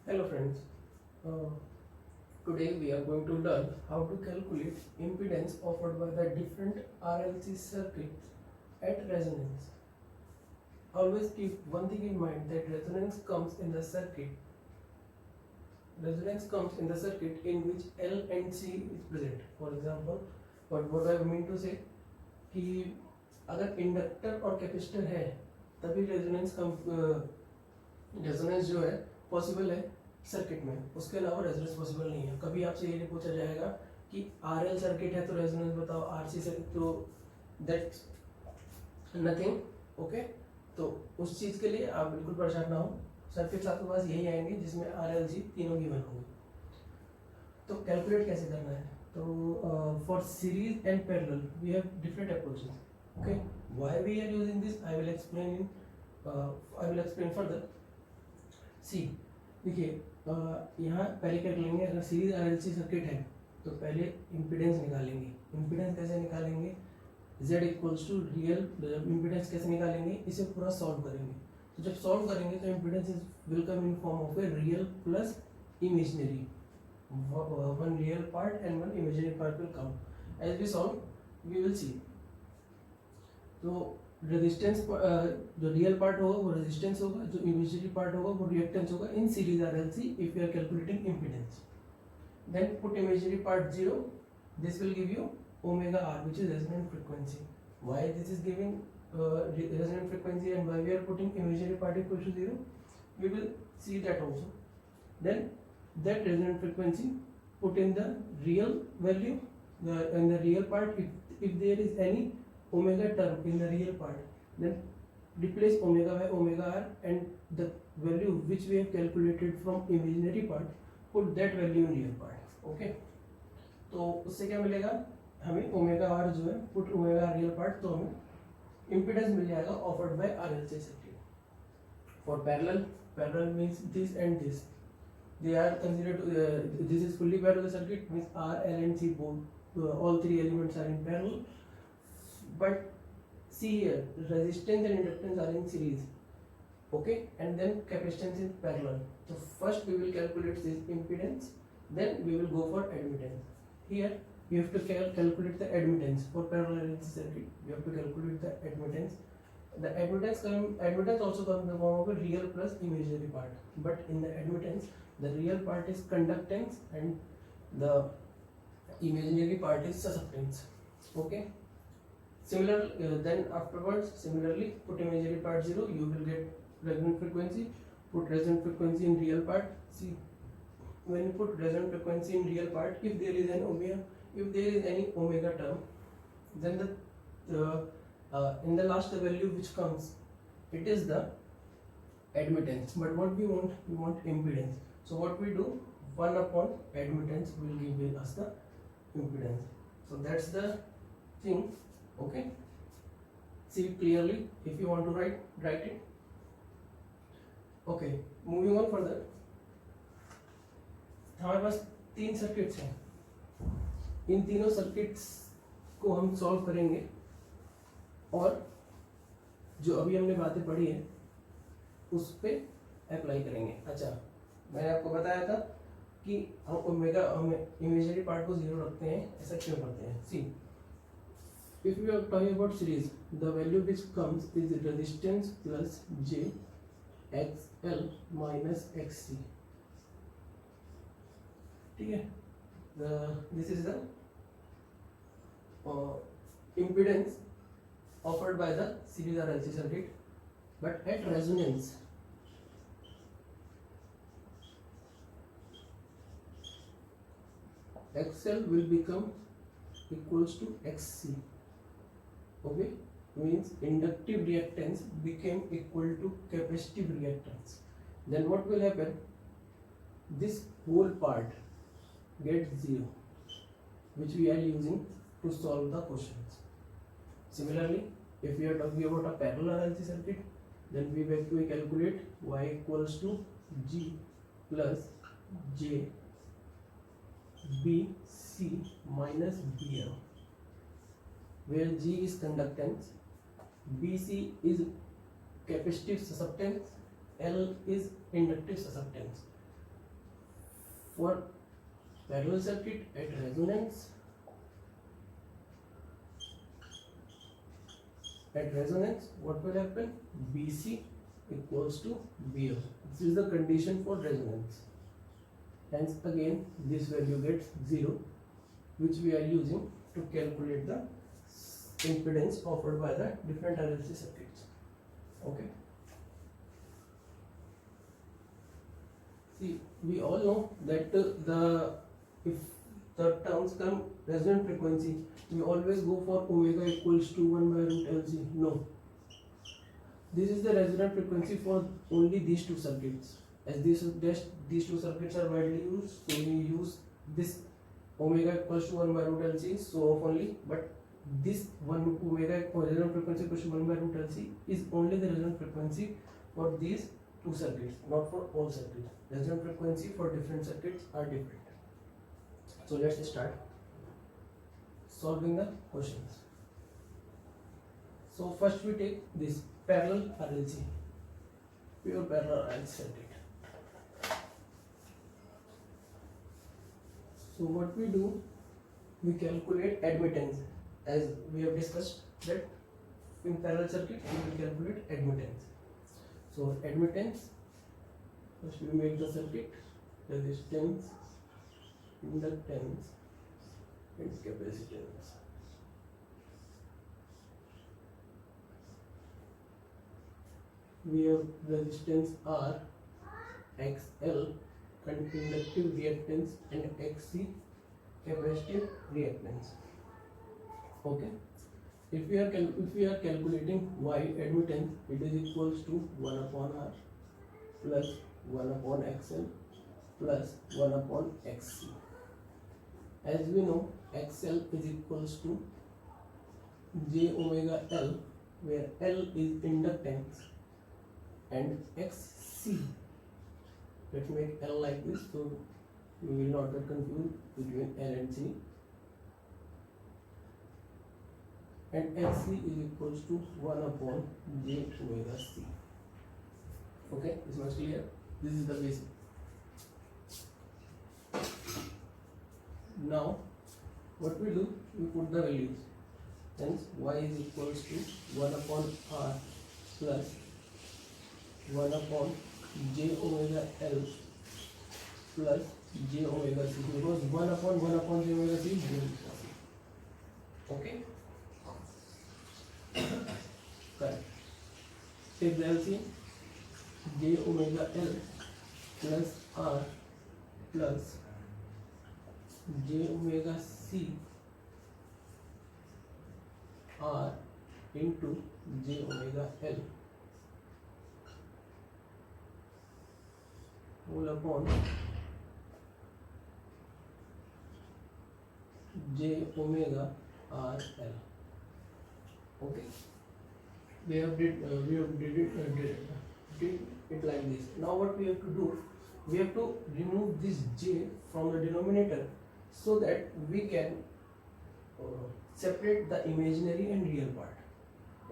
Hello friends, uh, today we are going to learn how to calculate impedance offered by the different RLC circuits at resonance. Always keep one thing in mind that resonance comes in the circuit in which L and C is present. For example, what I mean to say कि अगर inductor और capacitor है तभी resonance जो है possible है circuit में, उसके अलावा रेजोनेंस पॉसिबल नहीं है। कभी आपसे ये नहीं पूछा जाएगा कि आरएल सर्किट है तो रेजोनेंस बताओ, आरसी सर्किट, तो दैट्स नथिंग। ओके, तो उस चीज के लिए आप बिल्कुल परेशान ना हो। सर्किट आपके पास यही आएंगे जिसमें आरएल जी तीनों गिवन होंगे। तो कैलकुलेट कैसे करना है, तो for series and parallel we have different approaches. Okay, why we are using this I will explain further. See, देखिए यहाँ पहले क्या कर लेंगे, अगर सीरीज आरएलसी सर्किट है तो पहले इम्पीडेंस निकालेंगे। इम्पीडेंस कैसे निकालेंगे, Z equals to real. Impedance कैसे निकालेंगे, इसे पूरा सॉल्व करेंगे। तो जब सॉल्व करेंगे तो impedance will come in form of a real plus imaginary, one real part and one imaginary part will come. As we solve we will see. तो रेजिस्टेंस जो रियल पार्ट होगा वो रेजिस्टेंस होगा, जो इमेजिनरी पार्ट होगा वो reactance होगा in series RLC if you are calculating impedance. Then put imaginary part 0, this will give you omega r which is resonant frequency. Why this is giving resonant frequency and why we are putting imaginary part equal to 0, we will see that also. Then that resonant frequency put in the real value, in the real part, if there is any omega term in the real part, then replace omega by omega r, and the value which we have calculated from imaginary part, put that value in real part. Okay, तो उससे क्या मिलेगा हमें, omega R जो है, put omega R real part, तो हमें impedance मिल जाएगा offered by RLC circuit. For parallel means this and this, they are considered this is fully parallel circuit, means R, L and C both, all three elements are in parallel. But see here, resistance and inductance are in series, okay, and then capacitance is parallel. So first we will calculate this impedance, then we will go for admittance. Here you have to calculate the admittance for parallel RLC circuit. You have to calculate the admittance. The admittance also comes in the form of a real plus imaginary part. But in the admittance, the real part is conductance and the imaginary part is susceptance. Okay. Then afterwards, similarly, put imaginary part 0. You will get resonant frequency. Put resonant frequency in real part. See, when you put resonant frequency in real part, if there is any omega term, then in the last value which comes, it is the admittance. But what we want impedance. So what we do, 1 upon admittance will give us the impedance. So that's the thing. Okay, see it clearly. If you want to write it. Okay, moving on further, हमारे पास 3 circuits हैं। इन तीनों circuits को हम solve करेंगे और जो अभी हमने बातें पढ़ी है उस पे अप्लाई करेंगे। अच्छा, मैंने आपको बताया था कि हम इमेजिनरी पार्ट को 0 रखते हैं, ऐसा क्यों करते हैं। See, if we are talking about series, the value which comes is resistance plus J X L minus X C. ठीक है, this is the impedance offered by the series RLC circuit. But at resonance, XL will become equals to XC. Okay, means inductive reactance became equal to capacitive reactance. Then what will happen, this whole part gets 0, which we are using to solve the questions. Similarly, if we are talking about a parallel RLC circuit, then we calculate y equals to G plus J B C minus BL, where G is conductance, BC is capacitive susceptance, L is inductive susceptance. for parallel circuit at resonance, what will happen? BC equals to BL. This is the condition for resonance. Hence again this value gets 0, which we are using to calculate the impedance offered by the different RLC circuits. Okay. See, we all know that if the terms come resonant frequency, we always go for omega equals to 1 by root LC. No. This is the resonant frequency for only these two circuits. As these two circuits are widely used, so we use this omega equals to 1 by root LC so only. But this 1 omega resonant frequency equals to 1 by root LC is only the resonant frequency for these two circuits, not for all circuits. Resonant frequency for different circuits are different. So let's start solving the questions. So first we take this parallel RLC, pure parallel RLC circuit. So what we do, we calculate admittance, as we have discussed that in parallel circuit we will calculate admittance. So admittance, first we make the circuit, resistance, inductance and capacitance. We have resistance R, XL, inductive reactance, and XC, capacitive reactance. Okay. If we are calculating Y admittance, it is equals to 1 upon R plus 1 upon XL plus 1 upon XC. As we know, XL is equals to J omega L, where L is inductance, and XC. Let's make L like this so we will not get confused between L and C. And XC is equals to 1 upon J omega C. Okay, is much clear? This is the basic. Now, what we do, we put the values. Hence, Y is equals to 1 upon R plus 1 upon J omega L plus J omega C, because 1 upon J omega C is J omega C. Okay? Correct. Take the LCM. J omega L plus R plus J omega C R into J omega L whole upon J omega R L. Okay, we have did it like this. Now what we have to do, we have to remove this J from the denominator so that we can separate the imaginary and real part.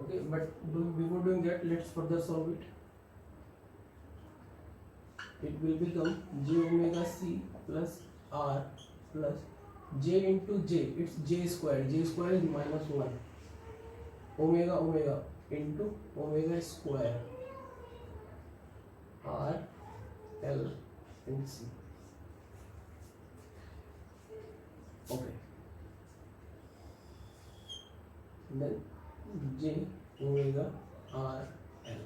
Okay, but before doing that, let's further solve it. It will become J omega C plus R plus J into J, it's J square. J square is minus 1. Omega into omega square R, L and C. Okay. Then J omega R L.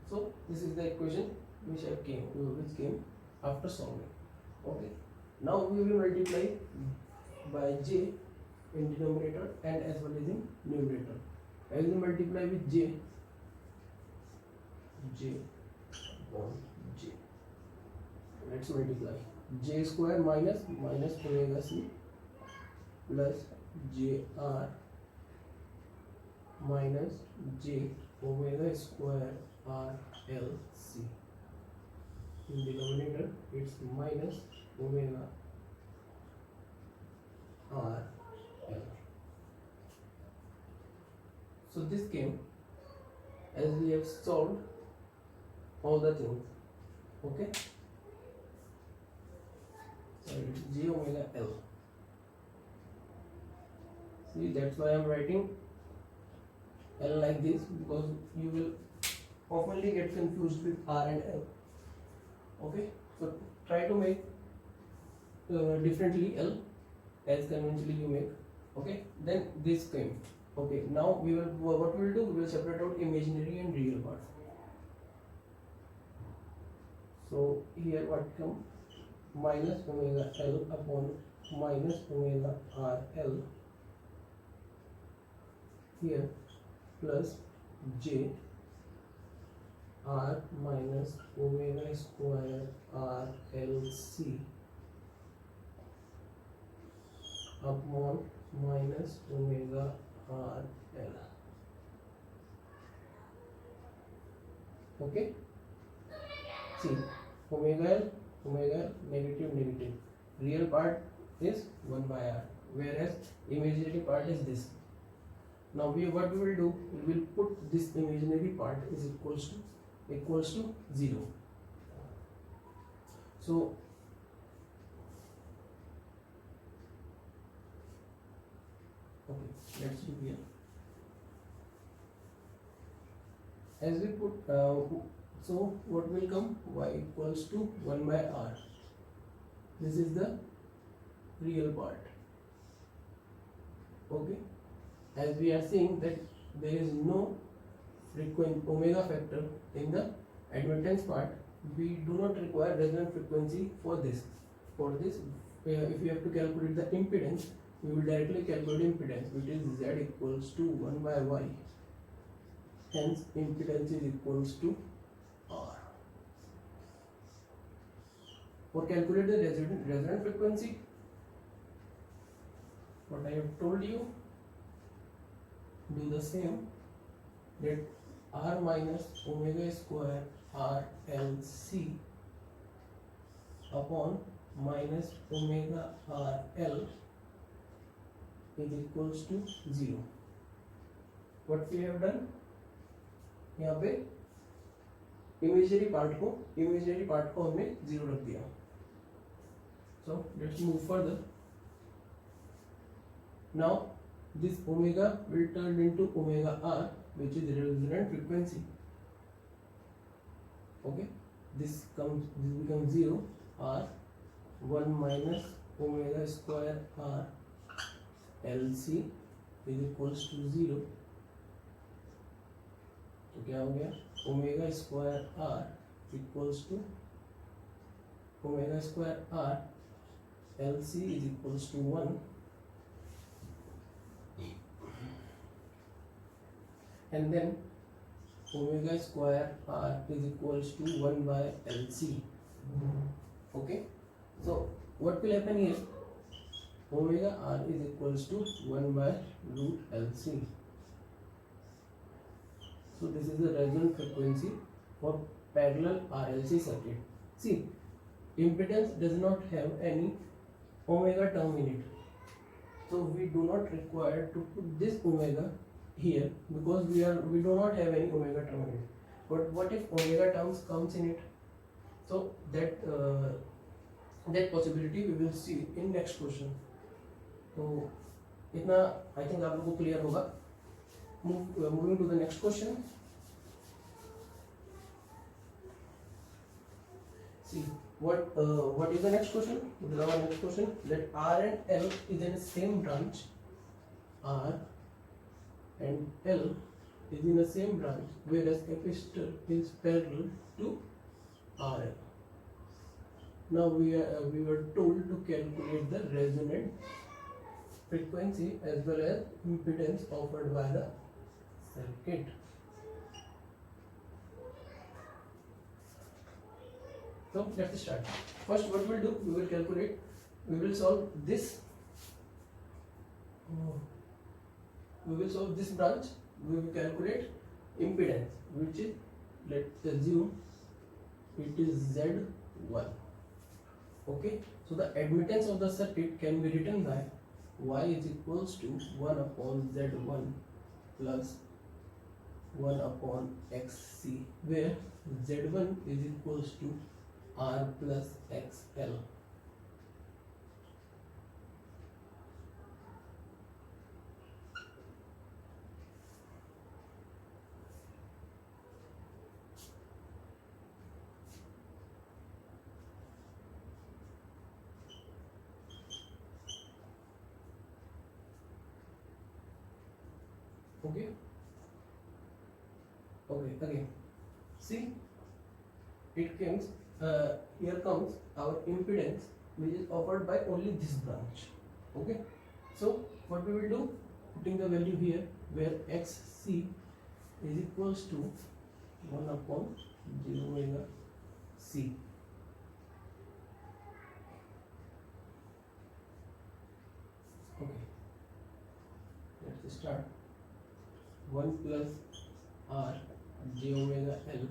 So this is the equation which came after solving. Okay. Now we will multiply by J in denominator and as well as in numerator. As we multiply with J upon J. Let's multiply. J square minus omega C plus JR minus J omega square RL C. In denominator, it's minus omega RL. So this came as we have solved all the things. Okay. j omega L. See, that's why I'm writing L like this, because you will oftenly get confused with R and L. Okay, so try to make differently L as conventionally you make. Okay, then this came. Okay, now we will, what we will do, we will separate out imaginary and real part. So here what come, minus omega L upon minus omega R L, here plus j R minus omega square R L C upon minus omega R L. Okay, see, omega L, negative, negative. Real part is 1 by R, whereas imaginary part is this. Now what we will do, we will put this imaginary part is equals to 0. So okay, let's do here. As we put so what will come, y equals to 1 by R. This is the real part. Okay, as we are seeing that there is no frequency omega factor in the admittance part, we do not require resonant frequency for this. If we have to calculate the impedance, we will directly calculate impedance, which is Z equals to 1 by Y. Hence impedance is equals to R. For calculate the resonant frequency, what I have told you, do the same, that R minus omega square R L C upon minus omega R L is equals to 0. What we have done, यहाँ पे imaginary part को हमने 0 रख दिया. So let's move further. Now this omega will turn into omega R, which is resonant frequency. Okay, this becomes 0. R 1 minus omega square R L C is equals to 0. तो क्या हो गया, omega square R equals to omega square R L C is equals to 1, and then omega square r is equals to 1 by LC. Okay, so what will happen here, omega r is equals to 1 by root LC. So this is the resonant frequency for parallel RLC circuit. See, impedance does not have any omega term in it, so we do not require to put this omega here, because we do not have any omega term in it. But what if omega terms comes in it? So that possibility we will see in next question. तो इतना I think आप लोगों को clear होगा. Moving to the next question. See what is the next question? Our next question, that R and L is in the same branch. R and L is in the same branch, whereas capacitor is parallel to RL. Now we were told to calculate the resonant frequency as well as impedance offered by the circuit. So let's start. First, what we'll do, we will calculate, we will solve this. We will solve this branch. We will calculate impedance, which is, let's assume it is Z1. Okay, so the admittance of the circuit can be written by Y is equals to 1 upon Z1 plus 1 upon XC, where Z1 is equals to R plus XL. Okay. Okay, again, see, it comes, here comes our impedance, which is offered by only this branch. Okay, so what we will do, putting the value here, where xc is equals to 1 upon j omega c. Okay, let's start. 1 plus r j omega l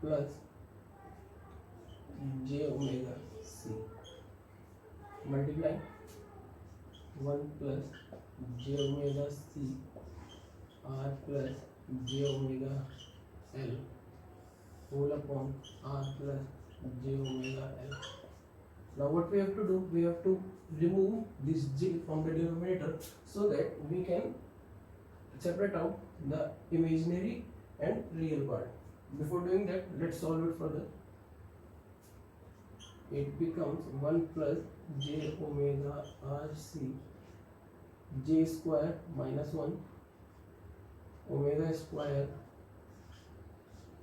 plus j omega c multiply 1 plus j omega c r plus j omega l whole upon r plus j omega l. Now what we have to do, we have to remove this j from the denominator so that we can separate out the imaginary and real part. Before doing that, let's solve it further. It becomes 1 plus j omega r c j square minus 1 omega square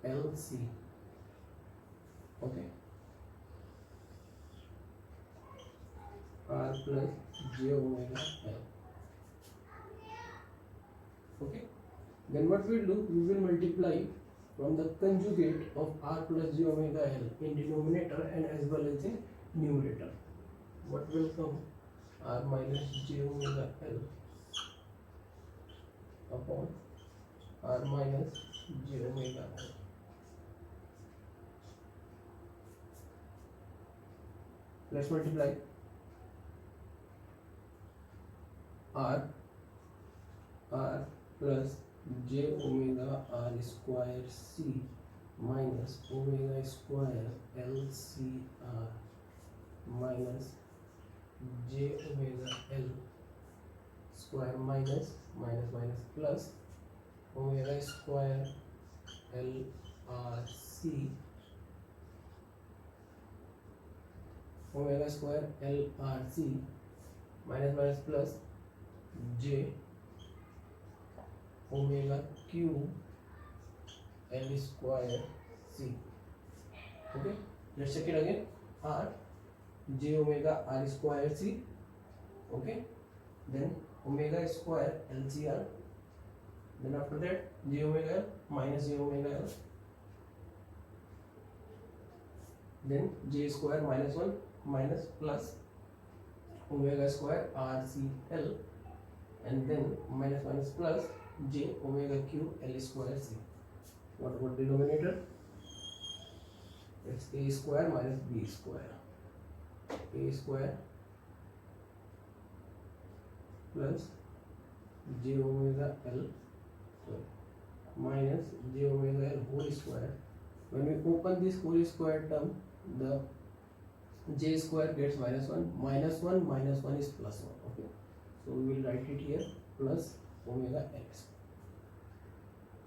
l c. Okay, r plus j omega l. Okay, then what we will do, we will multiply from the conjugate of r plus j omega l in denominator and as well as in numerator. What will come? R minus j omega l upon r minus j omega l. Let's multiply r plus j omega r square c minus omega square l c r minus j omega l square minus plus omega square l r c omega square l r c minus plus j omega q l square c. Okay, let's check it again. R j omega r square c. Okay, then omega square lcr, then after that j omega l minus j omega l, then j square minus 1 minus plus omega square rcl, and then minus plus j omega q l square c. What about denominator? It's a square minus b square. A square plus j omega l minus j omega l whole square. When we open this whole square term, the j square gets minus 1. Minus 1 is plus 1. Okay, so we will write it here, plus omega x.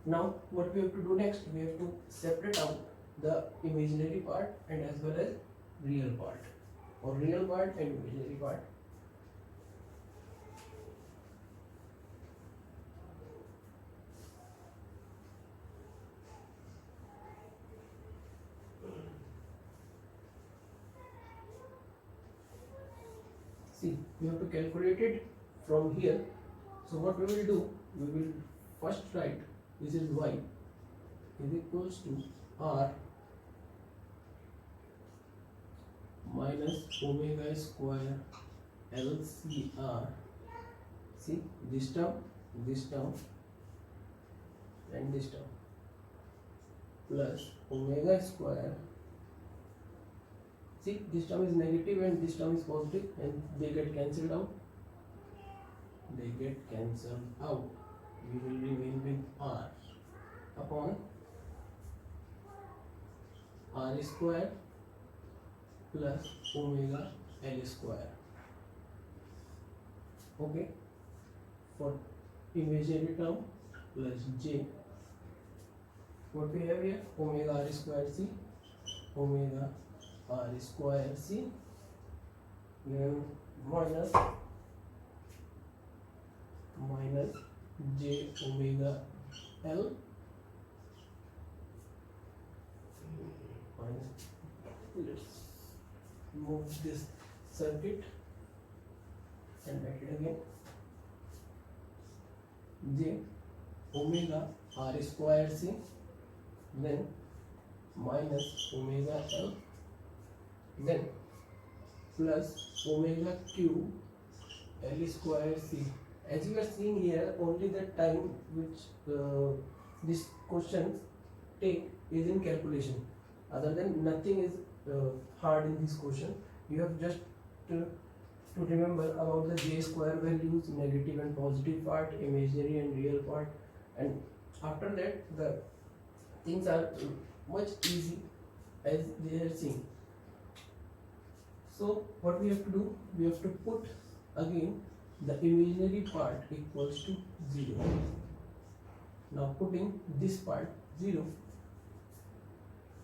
Now what we have to do next, we have to separate out the imaginary part and as well as real part, or real part and imaginary part. See, we have to calculate it from here. So what we will do, we will first write, this is y is equals to r minus omega square LCR. See, this term and this term plus omega square. See, this term is negative and this term is positive, and they get cancelled out. We will remain with r upon r square plus omega l square. Okay, for imaginary term plus j, what we have here, omega r square c, omega r square c, then minus j omega L minus, let's move this circuit and write it again, j omega r square c, then minus omega L, then plus omega q L square c. As you are seeing here, only the time which this question take is in calculation. Other than nothing is hard in this question. You have just to remember about the j square values, negative and positive part, imaginary and real part, and after that the things are much easy as they are seen. So what we have to do, we have to put again the imaginary part equals to 0. Now putting this part 0.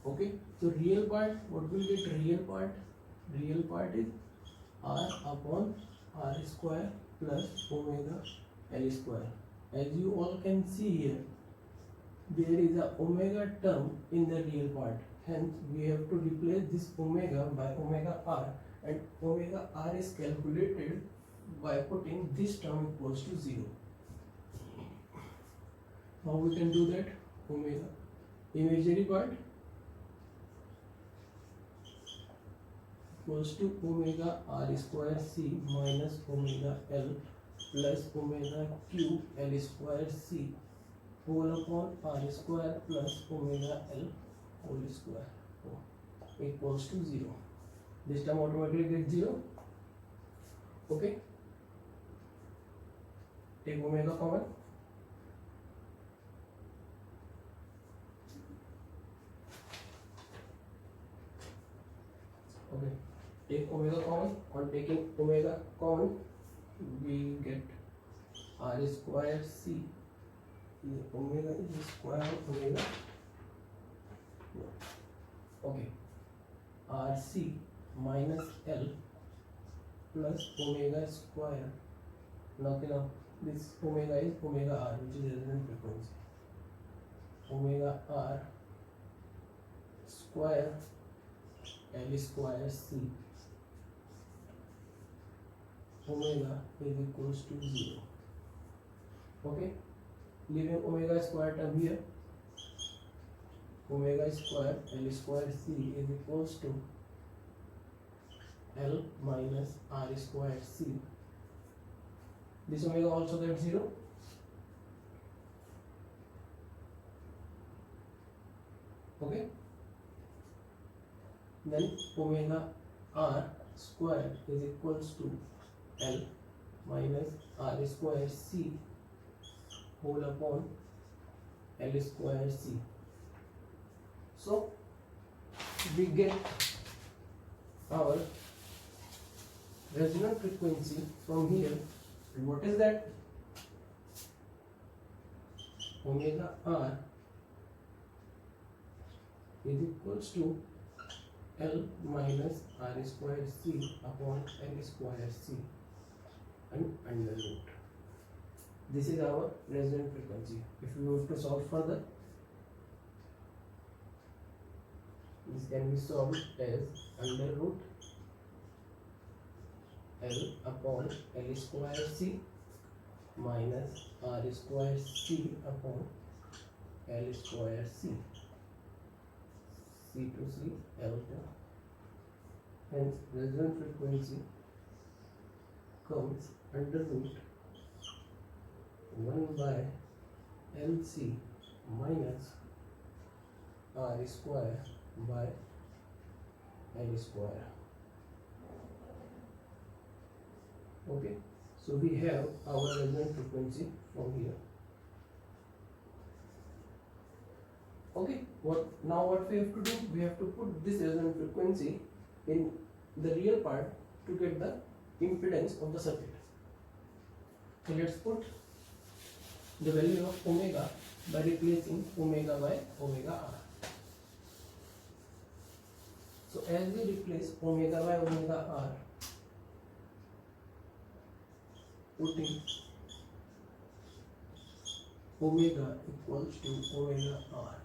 Okay, so real part, what will get real part? Real part is r upon r square plus omega L square. As you all can see here, there is a omega term in the real part. Hence, we have to replace this omega by omega r, and omega r is calculated by putting this term equals to 0. How we can do that? Omega imaginary part equals to omega r square c minus omega L plus omega q L square c whole upon r square plus omega L whole square equals to 0. This term automatically gets 0. Okay, take omega common. Okay, take omega common. On taking omega common, we get r square c. Omega is the square of omega. Okay, rc minus L plus omega square. Now this omega is omega r, which is resonant frequency. Omega r square L square c. Omega is equals to 0. Okay, leaving omega square term here. Omega square L square c is equals to L minus r square c. This omega also gets 0. Okay, then omega r square is equals to L minus r square c whole upon L square c. So we get our resonant frequency from here. And what is that? Omega r is equals to L minus r square c upon L square c and under root. This is our resonant frequency. If we want to solve further, this can be solved as under root L upon L square c minus r square c upon L square c. C to C, L to. Hence, resonant frequency comes under root 1 by LC minus R square by L square. Okay, so we have our resonant frequency from here. Okay, what we have to do? We have to put this resonant frequency in the real part to get the impedance of the circuit. So let's put the value of omega by replacing omega by omega r. So as we replace omega by omega r, putting omega equals to omega r.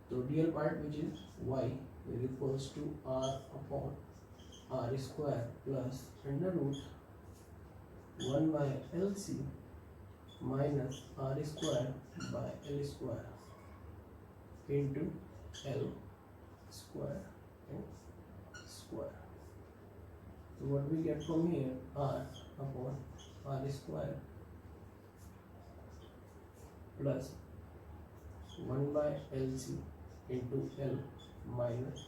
So real part which is y is equals to r upon r square plus under root 1 by LC minus r square by L square into L square and square. So what we get from here, r upon r square plus 1 by LC into L minus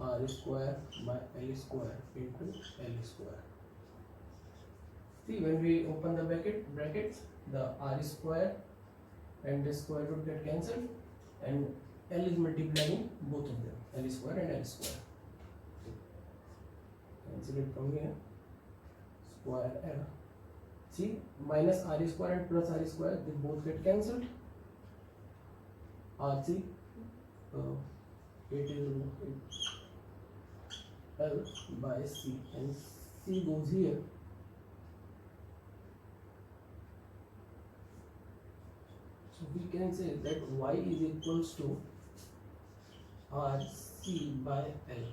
r square by L square into L square. See, when we open the brackets, the r square and the square root get cancelled, and L is multiplying both of them, L square and L square. Cancel it from here, square L. See, minus r square and plus r square, they both get cancelled. RC, it is L by C, and C goes here. So we can say that y is equals to RC by L.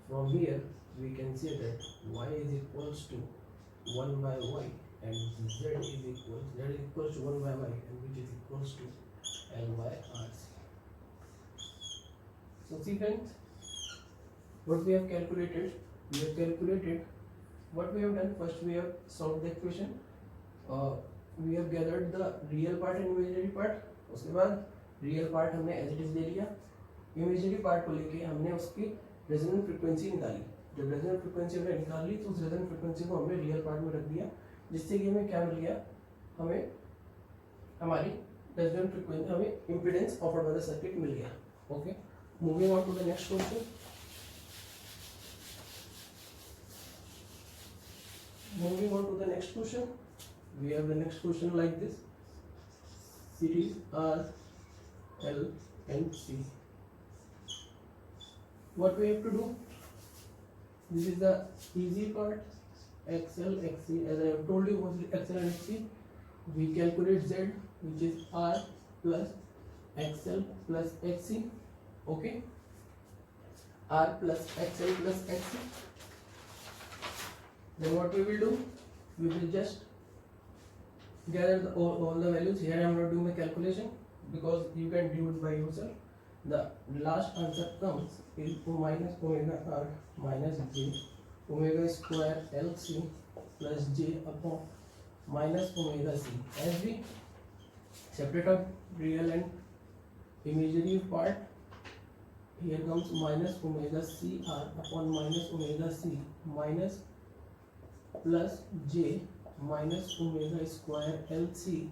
From here we can say that y is equals to 1 by y and z is equals to 1 by y, and which is equals to L by RC. So see friends, what we have calculated, what we have done. First we have solved the equation, we have gathered the real part and imaginary part. उसके बाद real part हमने as it is ले लिया, imaginary part को लेके हमने उसकी resonant frequency निकाली। जब रेजोनेंट फ्रीक्वेंसी हमने निकाल ली तो उस रेजोनेंट फ्रीक्वेंसी को हमने रियल पार्ट में रख दिया, जिससे कि हमें क्या मिल गया, हमें हमारी रेजोनेंट फ्रीक्वेंसी, हमें impedance offered by the circuit मिल गया। Okay, moving on to the next question. Moving on to the next question, we have the next question like this: series R, L, and C. What we have to do? This is the easy part. XL, XC. As I have told you, what is XL and XC? We calculate Z, which is R plus XL plus XC. Okay. R plus XL plus XC. Then what we will do? We will just gather all the values. Here I am not doing the calculation because you can do it by yourself. The last answer comes is minus omega r minus j omega square LC plus j upon minus omega c. As we separate out real and imaginary part, here comes minus omega c r upon minus omega c minus plus j minus omega square LC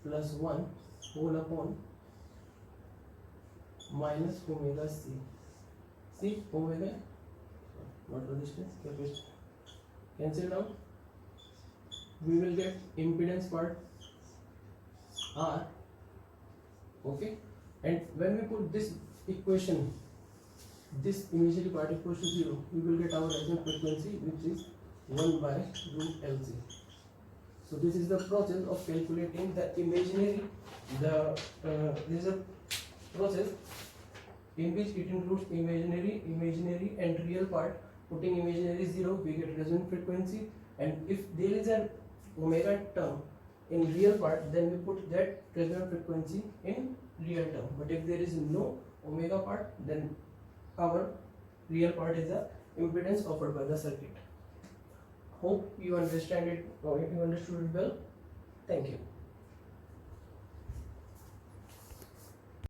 plus 1 whole upon minus omega c. See, omega, not resistance, capacitance, cancel out. We will get impedance part R. Okay, and when we put this equation, this imaginary part equals to 0, we will get our resonant frequency, which is 1 by root LC. So this is the process of calculating the imaginary, this is a process in which it includes imaginary and real part. Putting imaginary 0, we get resonant frequency, and if there is an omega term in real part, then we put that resonant frequency in real term. But if there is no omega part, then our real part is the impedance offered by the circuit. Hope you understand it, or you understood it well. Thank you.